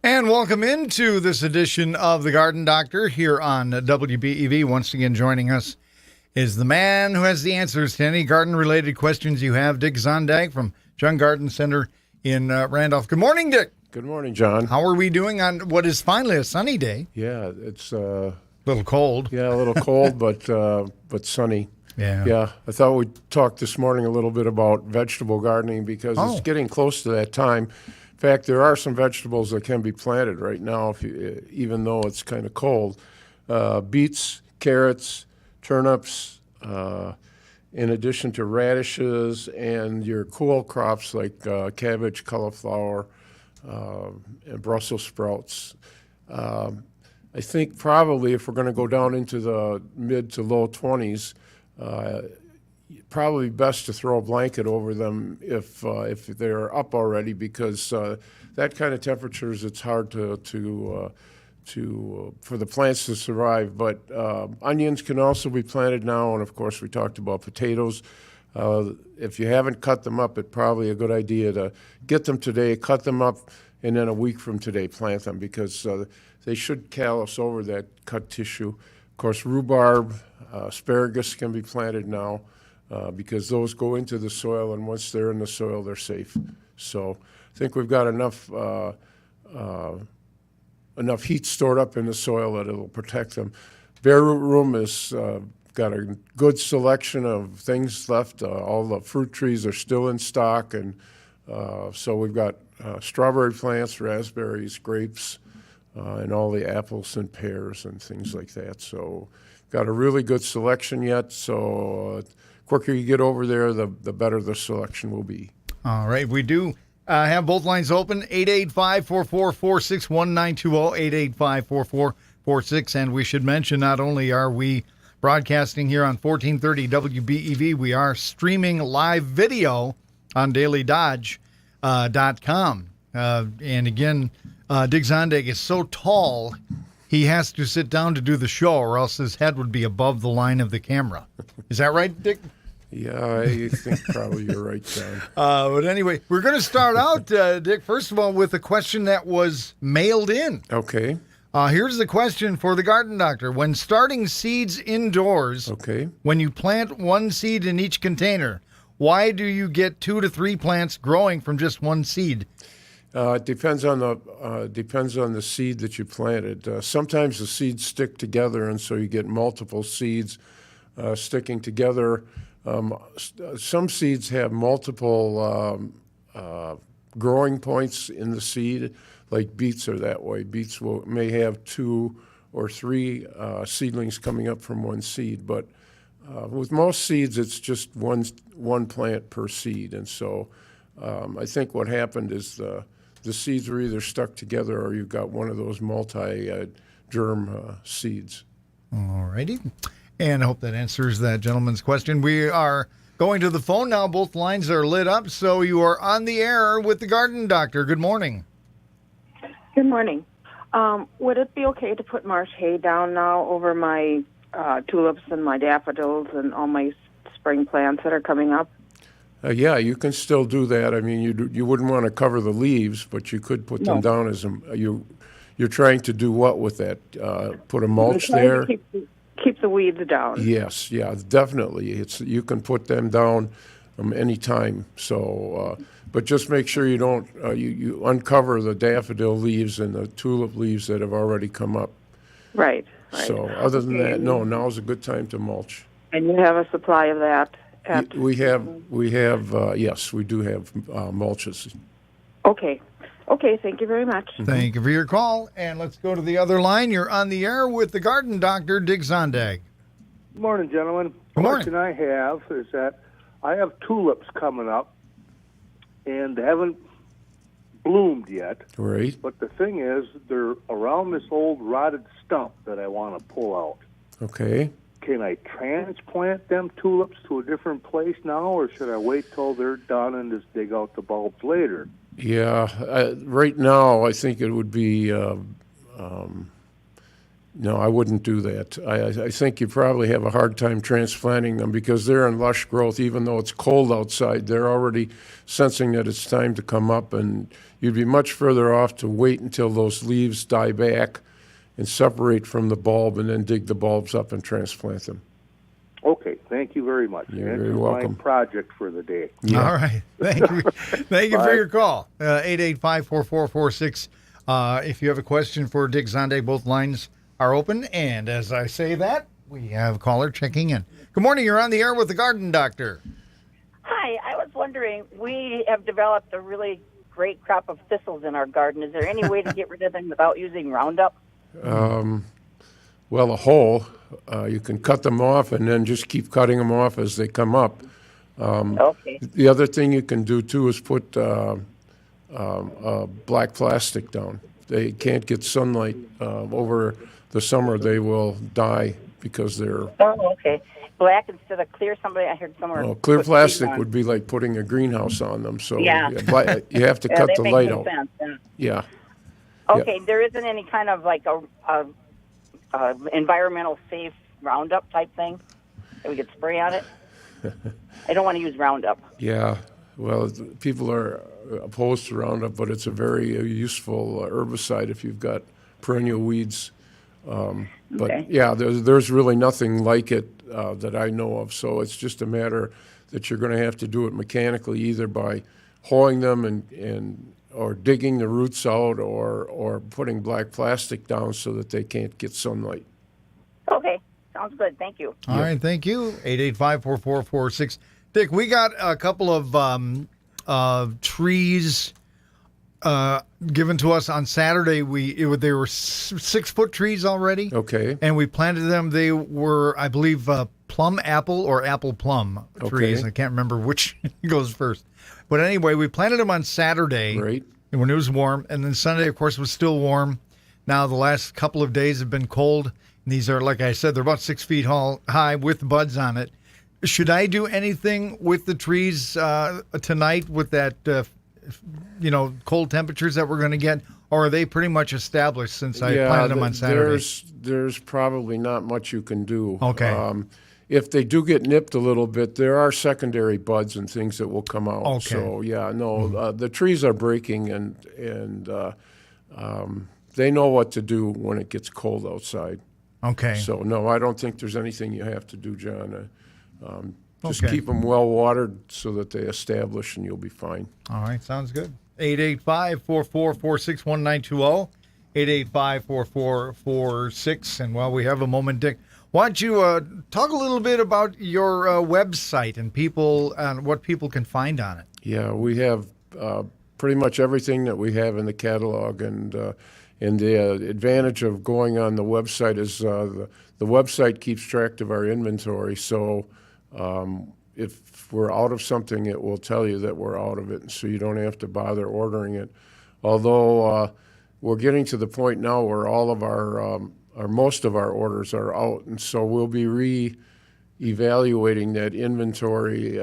And welcome into this edition of The Garden Doctor here on WBEV. Once again, joining us is the man who has the answers to any garden-related questions you have, Dick Zondag from Jung Garden Center in Randolph. Good morning, Dick. Good morning, John. How are we doing on what is finally a sunny day? Yeah, it's A little cold. a little cold, but sunny. Yeah. I thought we'd talk this morning a little bit about vegetable gardening because it's getting close to that time. In fact, there are some vegetables that can be planted right now, even though it's kind of cold. Beets, carrots, turnips, in addition to radishes and your cool crops like cabbage, cauliflower, and Brussels sprouts. I think probably if we're going to go down into the mid to low 20s, probably best to throw a blanket over them if they're up already, because that kind of temperatures, it's hard to for the plants to survive. But onions can also be planted now, and of course we talked about potatoes. If you haven't cut them up, it's probably a good idea to get them today, cut them up, and then a week from today plant them, because they should callus over that cut tissue. Of course, rhubarb, asparagus can be planted now because those go into the soil, and once they're in the soil, they're safe. So I think we've got enough heat stored up in the soil that it'll protect them. Bare root room has got a good selection of things left. All the fruit trees are still in stock, and so we've got strawberry plants, raspberries, grapes, and all the apples and pears and things like that. So got a really good selection yet. So quicker you get over there, the better the selection will be. All right, we do have both lines open, 885-444-46, 1-920-885-4446. And we should mention, not only are we broadcasting here on 1430 WBEV, we are streaming live video on dailydodge.com. And again, Dick Zondag is so tall, he has to sit down to do the show, or else his head would be above the line of the camera. Is that right, Dick? Yeah, I think probably you're right, John. But anyway, we're going to start out, Dick, first of all, with a question that was mailed in. Okay. Here's the question for the Garden Doctor. When starting seeds indoors, when you plant one seed in each container, why do you get 2 to 3 plants growing from just one seed? It depends on the seed that you planted. Sometimes the seeds stick together, and so you get multiple seeds sticking together. Some seeds have multiple growing points in the seed, like beets are that way. Beets may have 2 or 3 seedlings coming up from one seed, but with most seeds, it's just one plant per seed. And so I think what happened is the seeds were either stuck together, or you've got one of those multi-germ seeds. All righty. And I hope that answers that gentleman's question. We are going to the phone now. Both lines are lit up, so you are on the air with the Garden Doctor. Good morning. Good morning. Would it be okay to put marsh hay down now over my tulips and my daffodils and all my spring plants that are coming up? Yeah, you can still do that. I mean, you wouldn't want to cover the leaves, but you could put them down as you're trying to do what with that? Put a mulch there? Keep the weeds down. Yes, yeah, definitely. You can put them down anytime. So, but just make sure you don't you uncover the daffodil leaves and the tulip leaves that have already come up. Right. So, other than that, no. Now's a good time to mulch. And you have a supply of that. We have. Yes, we do have mulches. Okay. Okay, thank you very much. Thank you for your call. And let's go to the other line. You're on the air with the Garden Doctor, Dick Zondag. Good morning, gentlemen. Good morning. The question I have is that I have tulips coming up, and they haven't bloomed yet. Right. But the thing is, they're around this old rotted stump that I want to pull out. Okay. Can I transplant them tulips to a different place now, or should I wait till they're done and just dig out the bulbs later? Yeah, right now I think it would be No, I wouldn't do that. I think you probably have a hard time transplanting them because they're in lush growth. Even though it's cold outside, they're already sensing that it's time to come up, and you'd be much further off to wait until those leaves die back and separate from the bulb and then dig the bulbs up and transplant them. Okay, thank you very much. You're That's very welcome. my project for the day. Yeah. All right. Thank you. Thank you for your call. 885-4446. If you have a question for Dick Zonday, both lines are open. And as I say that, we have a caller checking in. Good morning. You're on the air with the Garden Doctor. Hi, I was wondering, we have developed a really great crop of thistles in our garden. Is there any way to get rid of them without using Roundup? Well, a hole, you can cut them off and then just keep cutting them off as they come up. Okay. The other thing you can do too is put black plastic down. They can't get sunlight over the summer. They will die because they're. Oh, okay. Black instead of clear. Somebody I heard somewhere. Well, clear put plastic green on. would be like putting a greenhouse on them. So Yeah. You have to Yeah, cut they the make light no out. sense, yeah. Yeah. Okay, there isn't any kind of like a environmental safe Roundup type thing that we could spray on it. I don't want to use Roundup. Yeah. Well, people are opposed to Roundup, but it's a very useful herbicide if you've got perennial weeds. But Okay. yeah, there's really nothing like it that I know of. So it's just a matter that you're going to have to do it mechanically, either by hoeing them and or digging the roots out, or putting black plastic down so that they can't get sunlight. Okay, sounds good. Thank you. All right. Thank you. 885-4446. Dick, we got a couple of trees given to us on Saturday. They were 6-foot trees already. Okay. And we planted them. They were, I believe, plum apple or apple plum trees. Okay. I can't remember which goes first. But anyway, we planted them on Saturday Right. when it was warm. And then Sunday, of course, was still warm. Now the last couple of days have been cold. And these are, like I said, they're about 6 feet high with buds on it. Should I do anything with the trees tonight with that, cold temperatures that we're going to get? Or are they pretty much established since I planted them on Saturday? There's probably not much you can do. Okay. If they do get nipped a little bit, there are secondary buds and things that will come out. Okay. So yeah, no, the trees are breaking and they know what to do when it gets cold outside. Okay. So no, I don't think there's anything you have to do, John. Just Okay. keep them well watered so that they establish, and you'll be fine. All right, sounds good. 885-4446-1920, 885-4446. And while we have a moment, Dick, why don't you talk a little bit about your website and people and what people can find on it? Yeah, we have pretty much everything that we have in the catalog, and the advantage of going on the website is the website keeps track of our inventory. So if we're out of something, it will tell you that we're out of it, so you don't have to bother ordering it. Although we're getting to the point now where all of or most of our orders are out, and so we'll be re-evaluating that inventory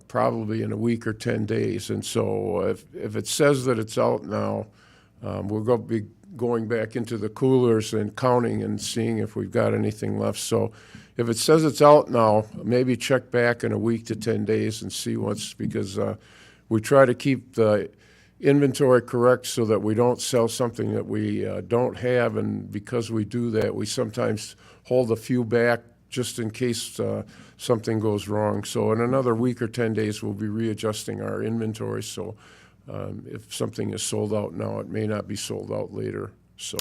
probably in a week or 10 days. And so if it says that it's out now, we're going to be going back into the coolers and counting and seeing if we've got anything left. So if it says it's out now, maybe check back in a week to 10 days and see because we try to keep the inventory correct so that we don't sell something that we don't have. And because we do that, we sometimes hold a few back just in case something goes wrong. So in another week or 10 days, we'll be readjusting our inventory. So if something is sold out now, it may not be sold out later. So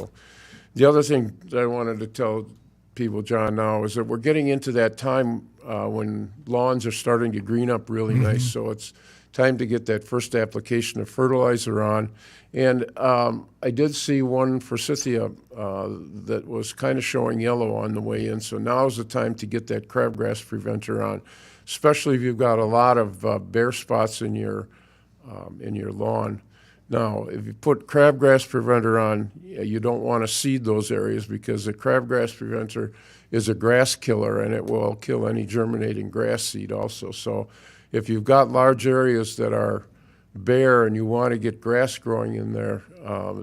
the other thing that I wanted to tell people, John, now is that we're getting into that time when lawns are starting to green up really nice. So it's time to get that first application of fertilizer on. And I did see one forsythia that was kind of showing yellow on the way in. So now is the time to get that crabgrass preventer on, especially if you've got a lot of bare spots in your lawn. Now, if you put crabgrass preventer on, you don't want to seed those areas because the crabgrass preventer is a grass killer and it will kill any germinating grass seed also. So if you've got large areas that are bare and you want to get grass growing in there,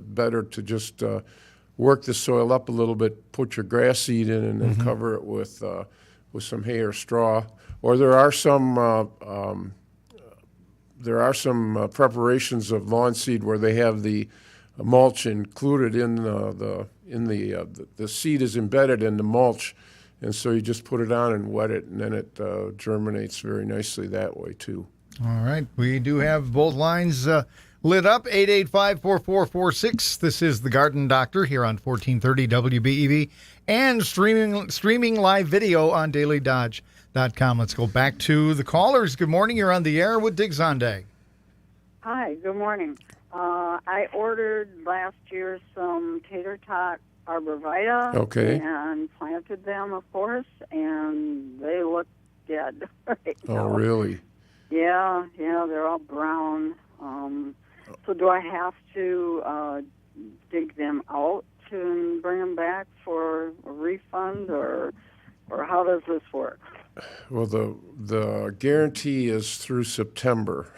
better to just work the soil up a little bit, put your grass seed in, and then cover it with some hay or straw. Or there are some preparations of lawn seed where they have the mulch included in the seed is embedded in the mulch, and so you just put it on and wet it, and then it germinates very nicely that way too. All right. We do have both lines lit up, 885-4446. This is The Garden Doctor here on 1430 WBEV and streaming live video on dailydodge.com. Let's go back to the callers. Good morning. You're on the air with Dig Zondag. Hi, good morning. I ordered last year some tater tot arborvitae Okay. and planted them, of course, and they look dead right Oh, now. really? Yeah, they're all brown. So do I have to dig them out and bring them back for a refund, or how does this work? Well, the guarantee is through September.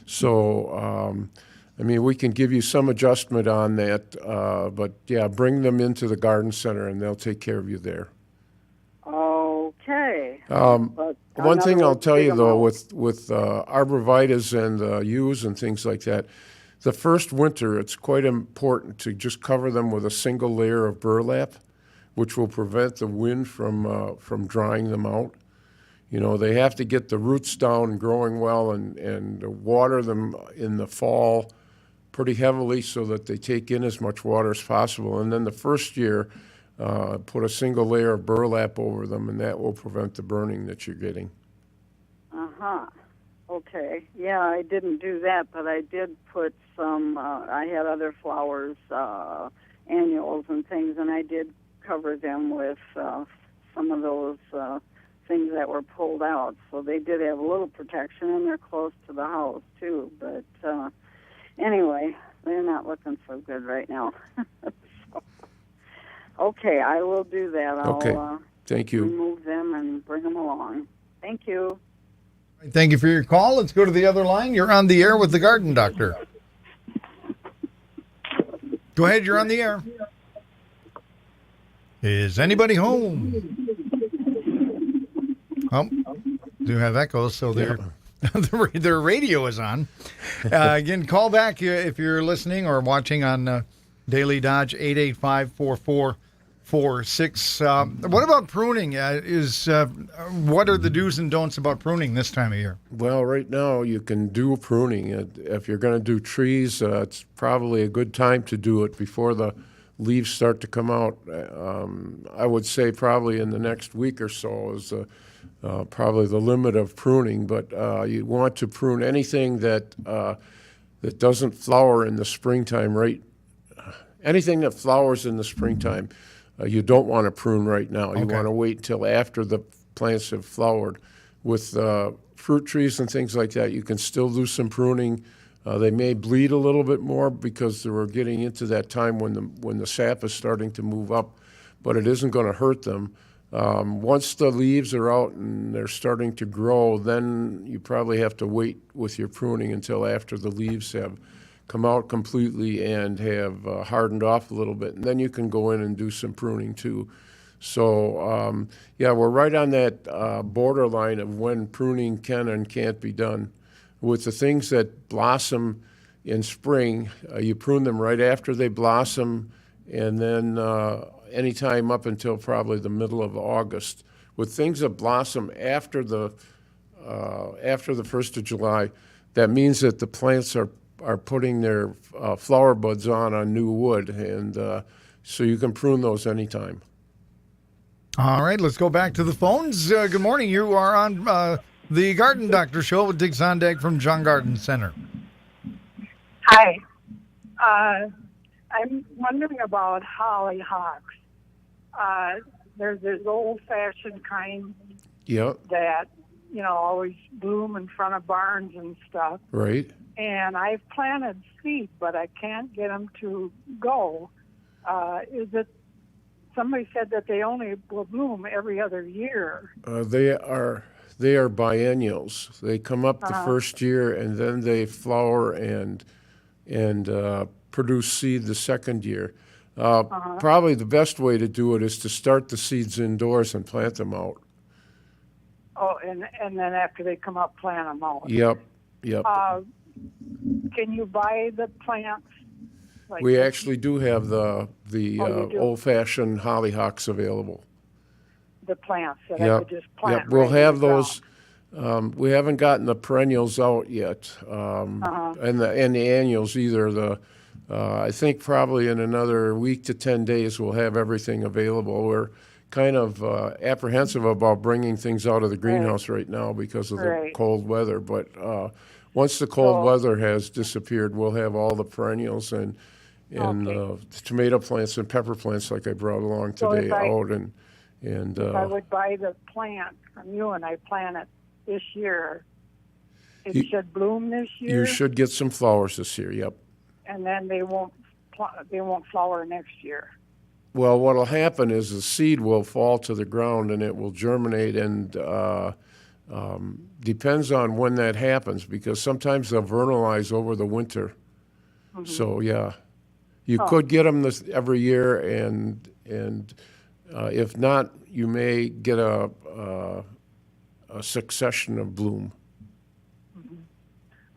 So, I mean, we can give you some adjustment on that, but yeah, bring them into the garden center and they'll take care of you there. Okay. One in thing other I'll words, tell dig you 'em though, out. with arborvitaes and yews and things like that, the first winter it's quite important to just cover them with a single layer of burlap, which will prevent the wind from drying them out. You know, they have to get the roots down and growing well and water them in the fall pretty heavily so that they take in as much water as possible. And then the first year, put a single layer of burlap over them, and that will prevent the burning that you're getting. Uh-huh. Okay. Yeah, I didn't do that, but I did put some, I had other flowers, annuals and things, and I did cover them with some of those things that were pulled out. So they did have a little protection, and they're close to the house, too. But anyway, they're not looking so good right now. So, okay, I will do that. Okay. I'll Thank you. remove them and bring them along. Thank you. Thank you for your call. Let's go to the other line. You're on the air with The Garden Doctor. Go ahead. You're on the air. Is anybody home? Oh, do have echoes, so their radio is on. Again, call back if you're listening or watching on Daily Dodge, 885-4446. What about pruning? What are the do's and don'ts about pruning this time of year? Well, right now you can do pruning. If you're going to do trees, it's probably a good time to do it before the leaves start to come out. I would say probably in the next week or so is probably the limit of pruning. But you want to prune anything that doesn't flower in the springtime. Right, anything that flowers in the springtime, you don't want to prune right now. You want to wait until after the plants have flowered. With fruit trees and things like that, you can still do some pruning. They may bleed a little bit more because we're getting into that time when the sap is starting to move up, but it isn't going to hurt them. Once the leaves are out and they're starting to grow, then you probably have to wait with your pruning until after the leaves have come out completely and have hardened off a little bit, and then you can go in and do some pruning too. So, yeah, we're right on that borderline of when pruning can and can't be done. With the things that blossom in spring, you prune them right after they blossom, and then anytime up until probably the middle of August. With things that blossom after the 1st of July, that means that the plants are putting their flower buds on new wood, and so you can prune those anytime. All right, let's go back to the phones. Good morning. You are on the Garden Doctor Show with Dig Zondag from John Garden Center. Hi. I'm wondering about hollyhocks. There's this old-fashioned kind Yep. that, always bloom in front of barns and stuff. Right. And I've planted seed, but I can't get them to go. Somebody said that they only will bloom every other year. They are biennials. They come up the first year, and then they flower and produce seed the second year. Probably the best way to do it is to start the seeds indoors and plant them out. Oh, and then after they come up, plant them out. Yep. Can you buy the plants? Like We actually do have the you do? old-fashioned hollyhocks available. the plants that I Yep. could just plant. Yep. We'll right in have the those. We haven't gotten the perennials out yet, and the annuals either. I think probably in another week to 10 days we'll have everything available. We're kind of apprehensive about bringing things out of the greenhouse right now because of the Right. cold weather. But once the cold weather has disappeared, we'll have all the perennials and tomato plants and pepper plants like I brought along So today if I- out. And If I would buy the plant from you and I plant it this year, it You- should bloom this year, you should get some flowers this year. Yep. and then they won't flower next year. Well, what'll happen is the seed will fall to the ground and it will germinate, and depends on when that happens because sometimes they'll vernalize over the winter. So yeah, you could get them every year, and if not, you may get a succession of bloom.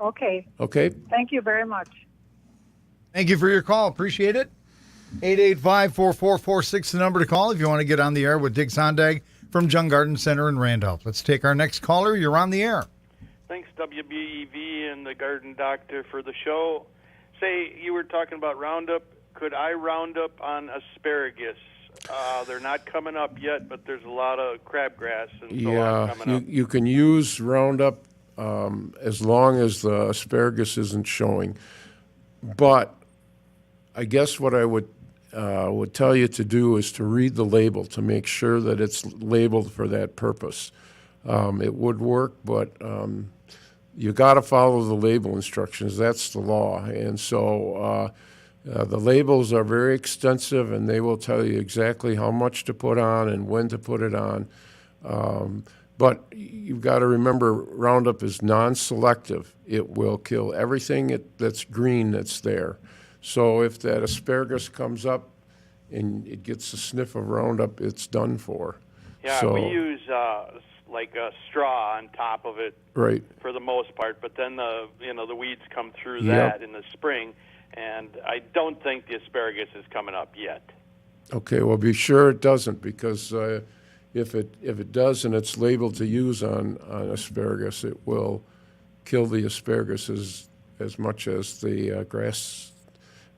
Okay, Okay. thank you very much. Thank you for your call. Appreciate it. 885-4446, the number to call if you want to get on the air with Dick Zondag from Jung Garden Center in Randolph. Let's take our next caller. You're on the air. Thanks, WBEV and the Garden Doctor, for the show. Say, you were talking about Roundup. Could I round up on asparagus? They're not coming up yet, but there's a lot of crabgrass and so on coming up. You can use Roundup as long as the asparagus isn't showing. But I guess what I would tell you to do is to read the label to make sure that it's labeled for that purpose. It would work, but you got to follow the label instructions. That's the law. And so the labels are very extensive, and they will tell you exactly how much to put on and when to put it on. But you've got to remember, Roundup is non-selective. It will kill everything that's green that's there. So if that asparagus comes up and it gets a sniff of Roundup, it's done for. Yeah, So, we use like a straw on top of it right. for the most part, but then the weeds come through Yep. that in the spring, and I don't think the asparagus is coming up yet. Okay, well, be sure it doesn't, because if it does and it's labeled to use on asparagus, it will kill the asparagus as much as the grass.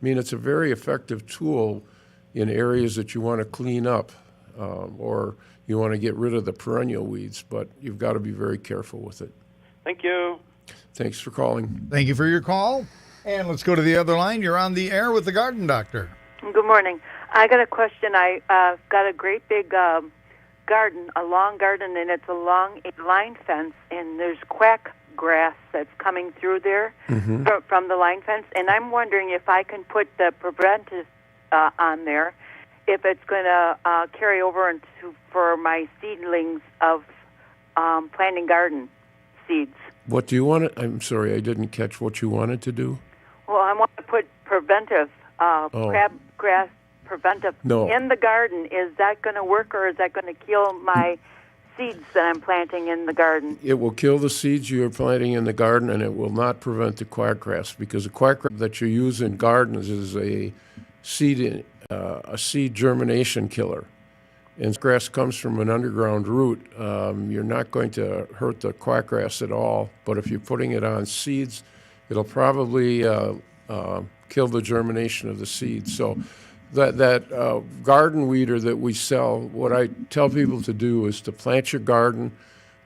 I mean, it's a very effective tool in areas that you want to clean up or you want to get rid of the perennial weeds, but you've got to be very careful with it. Thank you. Thanks for calling. Thank you for your call. And let's go to the other line. You're on the air with the Garden Doctor. Good morning. I got a question. I got a great big garden, a long garden, and it's along a line fence, and there's quack grass that's coming through there from the line fence, and I'm wondering if I can put the preventive on there, if it's going to carry over for my seedlings of planting garden seeds. What do you want to, I'm sorry, I didn't catch what you wanted to do. Well, I want to put preventive crabgrass preventive in the garden. Is that going to work, or is that going to kill my seeds that I'm planting in the garden? It will kill the seeds you're planting in the garden, and it will not prevent the quackgrass, because the quackgrass that you use in gardens is a seed germination killer. And grass comes from an underground root. You're not going to hurt the quackgrass at all, but if you're putting it on seeds, it'll probably kill the germination of the seeds. So that garden weeder that we sell, what I tell people to do is to plant your garden.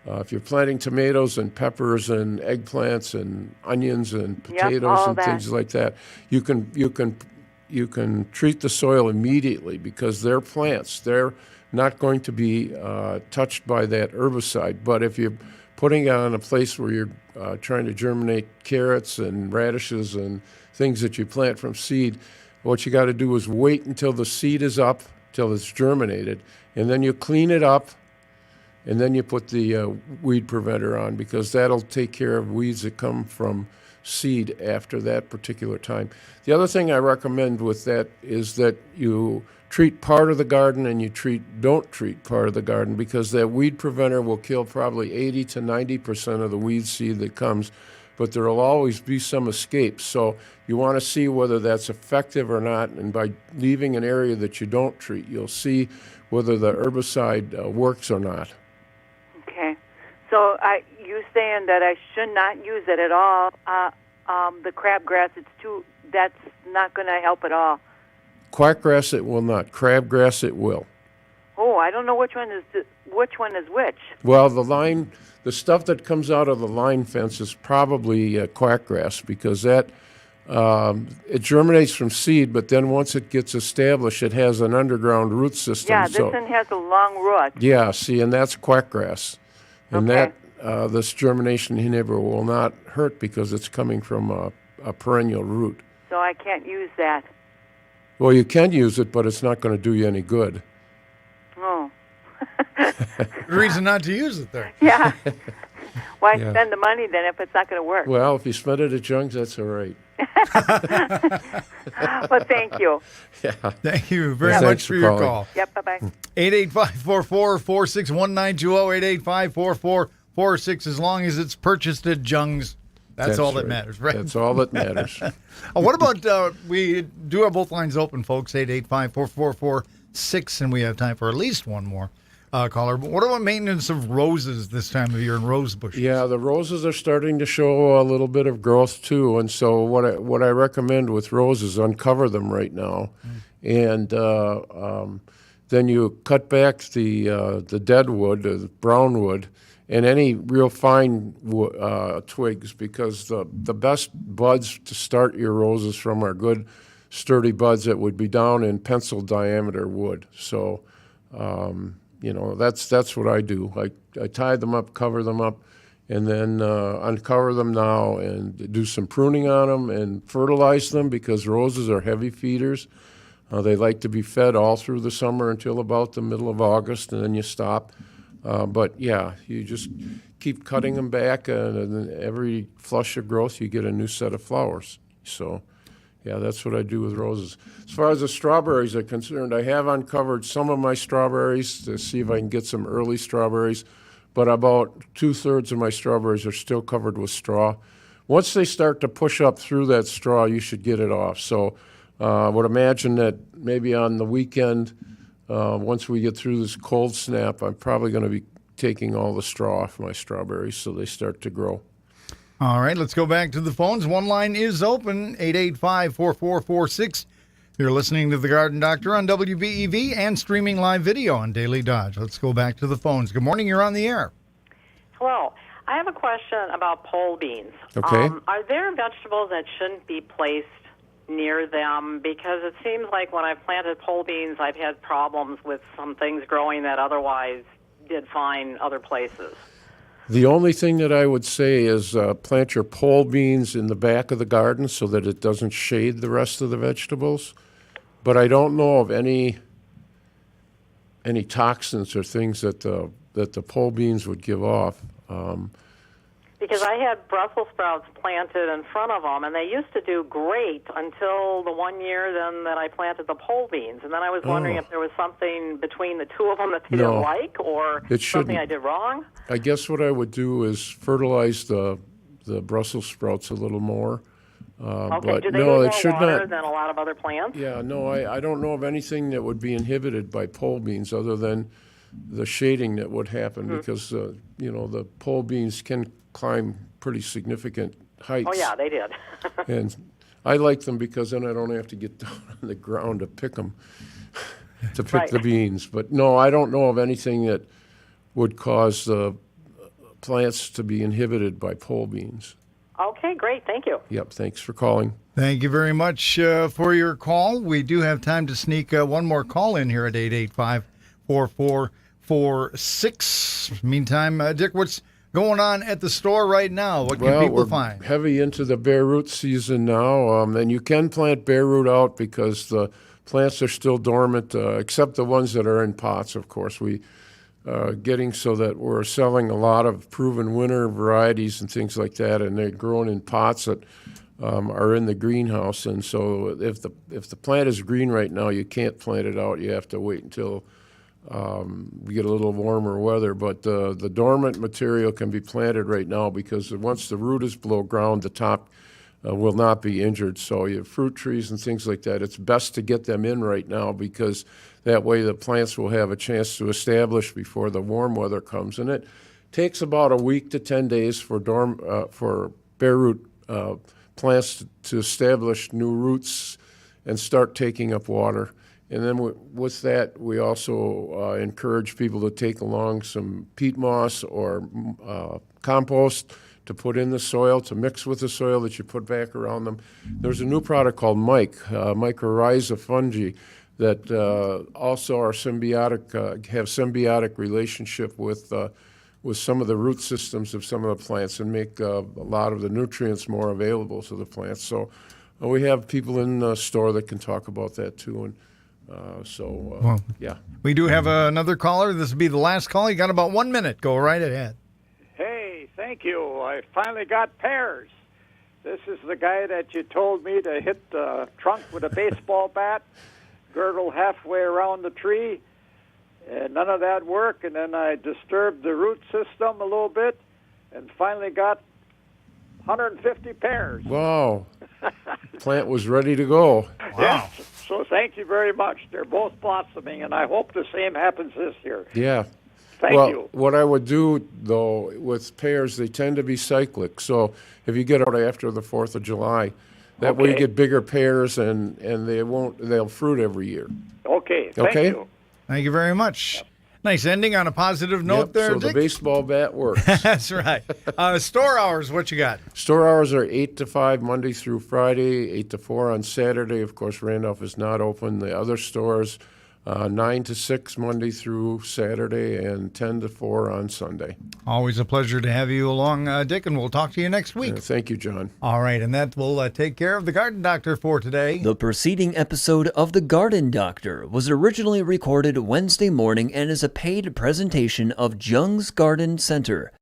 If you're planting tomatoes and peppers and eggplants and onions and potatoes and things like that, you can treat the soil immediately, because they're plants. They're not going to be touched by that herbicide. But if you're putting it on a place where you're trying to germinate carrots and radishes and things that you plant from seed, what you got to do is wait until the seed is up, till it's germinated, and then you clean it up, and then you put the weed preventer on, because that'll take care of weeds that come from seed after that particular time. The other thing I recommend with that is that you treat part of the garden and don't treat part of the garden, because that weed preventer will kill probably 80 to 90% of the weed seed that comes, but there will always be some escapes. So you want to see whether that's effective or not, and by leaving an area that you don't treat, you'll see whether the herbicide works or not. Okay. So you saying that I should not use it at all? The crabgrass, that's not going to help at all. Quackgrass, it will not. Crabgrass, it will. Oh, I don't know which one is which. Well, the stuff that comes out of the line fence is probably quackgrass, because that it germinates from seed, but then once it gets established, it has an underground root system. Yeah, this one has a long root. Yeah, see, and that's quackgrass. And Okay. that this germination inhibitor will not hurt because it's coming from a perennial root. So I can't use that. Well, you can use it, but it's not going to do you any good. Oh. The reason not to use it there. Yeah. Why Yeah. spend the money then if it's not going to work? Well, if you spend it at Jung's, that's all right. Well, thank you. Yeah. Thank you very Thanks much for for your calling. call. Yep, bye-bye. 885-44-46-1920, 885-4446, as long as it's purchased at Jung's. That's all that right. matters, right? That's all that matters. What about, we do have both lines open, folks, 885-4446, and we have time for at least one more caller. But what about maintenance of roses this time of year and rose bushes? Yeah, the roses are starting to show a little bit of growth too, and so what I recommend with roses, uncover them right now, and then you cut back the dead wood, the brown wood, and any real fine twigs, because the best buds to start your roses from are good, sturdy buds that would be down in pencil diameter wood. So, that's what I do. I tie them up, cover them up, and then uncover them now and do some pruning on them and fertilize them, because roses are heavy feeders. They like to be fed all through the summer until about the middle of August, and then you stop. But yeah, you just keep cutting them back, and every flush of growth, you get a new set of flowers. So, yeah, that's what I do with roses. As far as the strawberries are concerned, I have uncovered some of my strawberries to see if I can get some early strawberries, but about 2/3 of my strawberries are still covered with straw. Once they start to push up through that straw, you should get it off. So I would imagine that maybe on the weekend, once we get through this cold snap, I'm probably going to be taking all the straw off my strawberries so they start to grow. All right, let's go back to the phones. One line is open, 885-4446. You're listening to The Garden Doctor on WBEV and streaming live video on Daily Dodge. Let's go back to the phones. Good morning, you're on the air. Hello. I have a question about pole beans. Okay. Are there vegetables that shouldn't be placed near them? Because it seems like when I've planted pole beans, I've had problems with some things growing that otherwise did fine other places. The only thing that I would say is plant your pole beans in the back of the garden so that it doesn't shade the rest of the vegetables. But I don't know of any toxins or things that the pole beans would give off. Because I had Brussels sprouts planted in front of them, and they used to do great until the one year then that I planted the pole beans. And then I was wondering if there was something between the two of them that they didn't like, or something I did wrong. I guess what I would do is fertilize the Brussels sprouts a little more. Okay, but do they no, need it more should water not. than a lot of other plants? Yeah, no, I don't know of anything that would be inhibited by pole beans other than the shading that would happen, because the pole beans can climb pretty significant heights. Oh, yeah, they did. And I like them because then I don't have to get down on the ground to pick them, to pick the beans. But no, I don't know of anything that would cause the plants to be inhibited by pole beans. Okay, great. Thank you. Yep, thanks for calling. Thank you very much for your call. We do have time to sneak one more call in here at 885-4446. Meantime, Dick, what's going on at the store right now? What can people find? We're heavy into the bare root season now, and you can plant bare root out because the plants are still dormant, except the ones that are in pots, of course. We getting so that we're selling a lot of proven winter varieties and things like that, and they're grown in pots that are in the greenhouse. And so if the plant is green right now, you can't plant it out. You have to wait until we get a little warmer weather. But the dormant material can be planted right now, because once the root is below ground, the top will not be injured. So you have fruit trees and things like that. It's best to get them in right now, because that way the plants will have a chance to establish before the warm weather comes. And it takes about a week to 10 days for bare root plants to establish new roots and start taking up water. And then with that, we also encourage people to take along some peat moss or compost to put in the soil, to mix with the soil that you put back around them. There's a new product called mycorrhiza fungi, that also are symbiotic, have symbiotic relationship with some of the root systems of some of the plants, and make a lot of the nutrients more available to the plants. So we have people in the store that can talk about that too. And yeah. We do have another caller. This will be the last call. You got about 1 minute. Go right ahead. Hey, thank you. I finally got pears. This is the guy that you told me to hit the trunk with a baseball bat, girdle halfway around the tree, and none of that worked. And then I disturbed the root system a little bit, and finally got 150 pears. Wow. Plant was ready to go. Wow. Yes. So thank you very much. They're both blossoming, and I hope the same happens this year. Yeah. Thank you. What I would do, though, with pears, they tend to be cyclic. So if you get out after the 4th of July, that way you get bigger pears, and they'll fruit every year. Okay. Thank you. Thank you very much. Nice ending on a positive note there, so Dick. The baseball bat works. That's right. Store hours, what you got? Store hours are 8 to 5 Monday through Friday, 8 to 4 on Saturday. Of course, Randolph is not open. The other stores, 9 to 6 Monday through Saturday, and 10 to 4 on Sunday. Always a pleasure to have you along, Dick, and we'll talk to you next week. Thank you, John. All right, and that will take care of the Garden Doctor for today. The preceding episode of The Garden Doctor was originally recorded Wednesday morning and is a paid presentation of Jung's Garden Center.